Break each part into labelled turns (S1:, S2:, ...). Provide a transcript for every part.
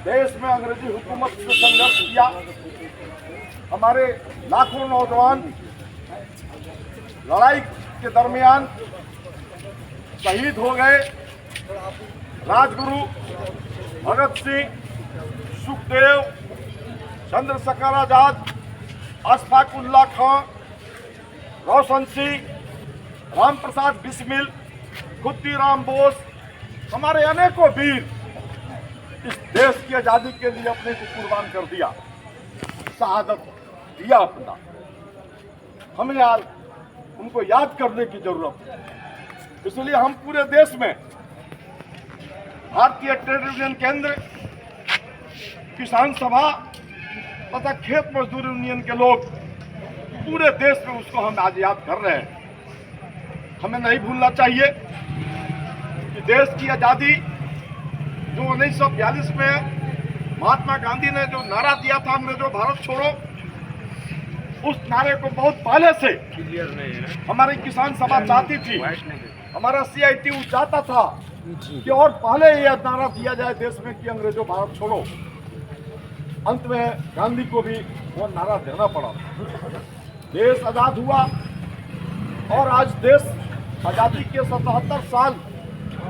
S1: देश में अंग्रेजी हुकूमत से संघर्ष किया। हमारे लाखों नौजवान लड़ाई के दरमियान शहीद हो गए। राजगुरु भगत सिंह, सुखदेव, चंद्रशेखर आजाद, अशफाक उल्लाह खां, रोशन सिंह, राम प्रसाद बिस्मिल, खुद्दीराम बोस, हमारे अनेकों वीर इस देश की आज़ादी के लिए अपने को कुर्बान कर दिया, शहादत दिया अपना। हमें यार उनको याद करने की जरूरत है। इसलिए हम पूरे देश में भारतीय ट्रेड यूनियन केंद्र, किसान सभा तथा खेत मजदूर यूनियन के लोग पूरे देश में उसको हम आज याद कर रहे हैं। हमें नहीं भूलना चाहिए कि देश की आज़ादी जो 1942 में महात्मा गांधी ने जो नारा दिया था, अंग्रेजों भारत छोड़ो, उस नारे को बहुत पहले से हमारी किसान सभा चाहती थी, हमारा CITU चाहता था कि और पहले यह नारा दिया जाए देश में कि अंग्रेजों भारत छोड़ो। अंत में गांधी को भी वो नारा देना पड़ा। देश आजाद हुआ और आज देश आजादी के 77 साल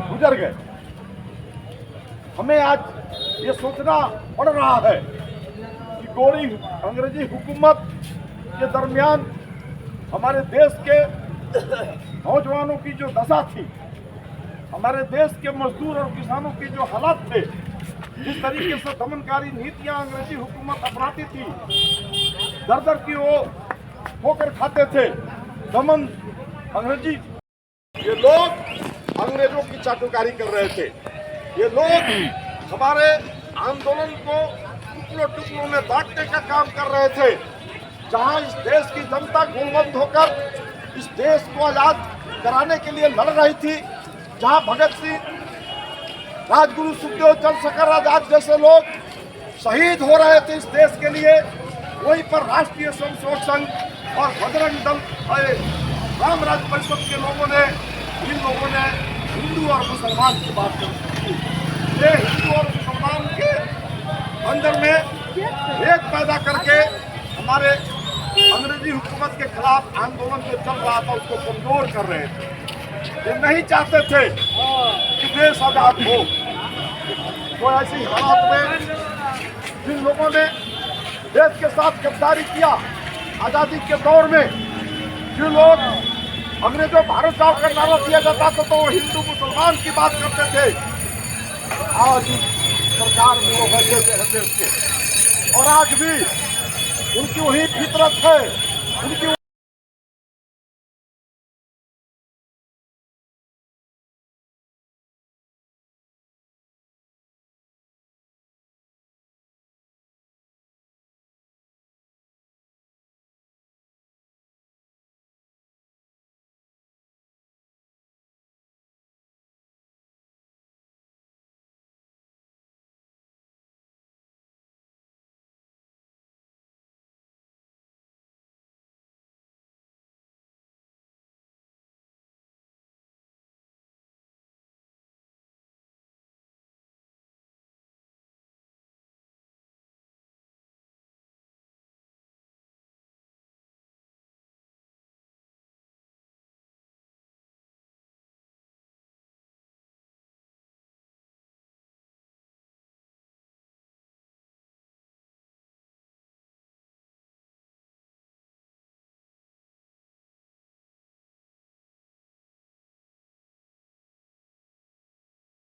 S1: गुजर गए। हमें आज ये सोचना पड़ रहा है कि गोरी अंग्रेजी हुकूमत के दरमियान हमारे देश के नौजवानों की जो दशा थी, हमारे देश के मजदूर और किसानों के जो हालात थे, जिस तरीके से दमनकारी नीतियां अंग्रेजी हुकूमत अपनाती थी, दर दर की वो ठोकर खाते थे, दमन अंग्रेजी, ये लोग अंग्रेजों की चाटुकारी कर रहे थे। ये लोग हमारे आंदोलन को टुकड़ों टुकड़ों में बांटने का काम कर रहे थे। जहां इस देश की जनता गुणवंत होकर इस देश को आजाद कराने के लिए लड़ रही थी, जहां भगत सिंह, राजगुरु, सुखदेव, चंद्रशेखर आजाद जैसे लोग शहीद हो रहे थे इस देश के लिए, वहीं पर राष्ट्रीय स्वयंसेवक संघ और बजरंग दल, राम राज्य परिषद के लोगों ने, इन लोगों ने हिंदू और मुसलमान की बात की। ये हिंदू और मुसलमान के अंदर में एक पैदा करके हमारे अंग्रेजी हुकूमत के खिलाफ आंदोलन जो चल रहा था उसको कमजोर कर रहे थे। ये नहीं चाहते थे कि देश आजाद हो। तो ऐसी हालात में जिन लोगों ने देश के साथ गद्दारी किया आजादी के दौर में, जो लोग अंग्रेजों भारत जाओ का नारा दिया जाता था तो वो हिंदू मुसलमान की बात करते थे, आज सरकार में वो बैठे थे देश के, और आज भी उनकी वही फितरत है, उनकी